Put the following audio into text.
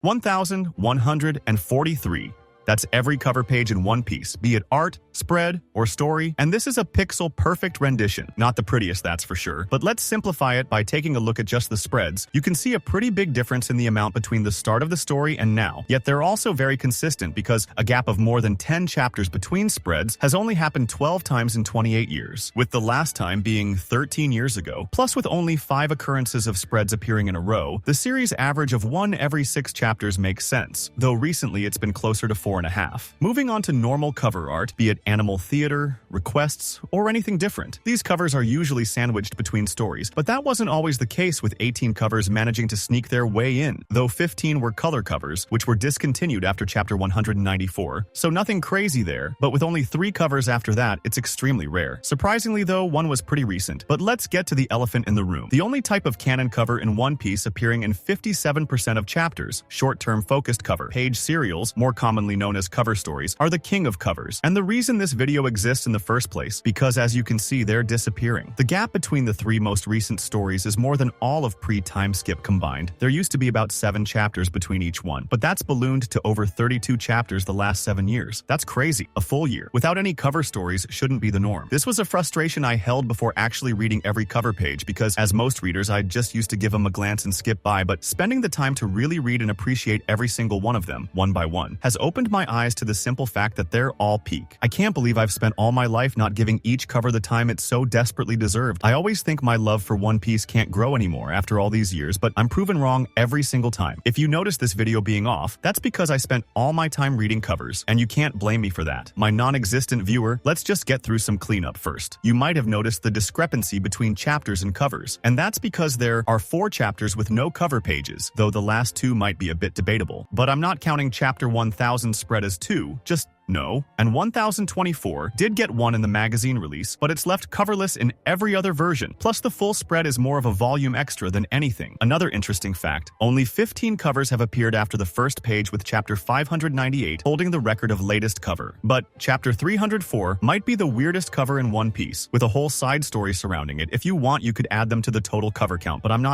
1143. That's every cover page in One Piece, be it art, spread, or story, and this is a pixel-perfect rendition. Not the prettiest, that's for sure, but let's simplify it by taking a look at just the spreads. You can see a pretty big difference in the amount between the start of the story and now, yet they're also very consistent because a gap of more than 10 chapters between spreads has only happened 12 times in 28 years, with the last time being 13 years ago. Plus, with only 5 occurrences of spreads appearing in a row, the series' average of 1 every 6 chapters makes sense, though recently it's been closer to 4.5. Moving on to normal cover art, be it animal theater, requests, or anything different. These covers are usually sandwiched between stories, but that wasn't always the case, with 18 covers managing to sneak their way in, though 15 were color covers, which were discontinued after chapter 194, so nothing crazy there, but with only 3 covers after that, it's extremely rare. Surprisingly though, one was pretty recent. But let's get to the elephant in the room. The only type of canon cover in One Piece appearing in 57% of chapters, short-term focused cover. Page serials, more commonly known as cover stories, are the king of covers. And the reason this video exists in the first place, because as you can see, they're disappearing. The gap between the 3 most recent stories is more than all of pre-time skip combined. There used to be about 7 chapters between each one, but that's ballooned to over 32 chapters the last 7 years. That's crazy. A full year without any cover stories shouldn't be the norm. This was a frustration I held before actually reading every cover page, because as most readers, I just used to give them a glance and skip by, but spending the time to really read and appreciate every single one of them, one by one, has opened my eyes to the simple fact that they're all peak. I can't believe I've spent all my life not giving each cover the time it so desperately deserved. I always think my love for One Piece can't grow anymore after all these years, but I'm proven wrong every single time. If you notice this video being off, that's because I spent all my time reading covers, and you can't blame me for that. My non-existent viewer, let's just get through some cleanup first. You might have noticed the discrepancy between chapters and covers, and that's because there are 4 chapters with no cover pages, though the last 2 might be a bit debatable. But I'm not counting chapter 1000 spread as 2, just no. And 1024 did get 1 in the magazine release, but it's left coverless in every other version. Plus, the full spread is more of a volume extra than anything. Another interesting fact, only 15 covers have appeared after the first page, with chapter 598 holding the record of latest cover. But chapter 304 might be the weirdest cover in One Piece, with a whole side story surrounding it. If you want, you could add them to the total cover count, but I'm not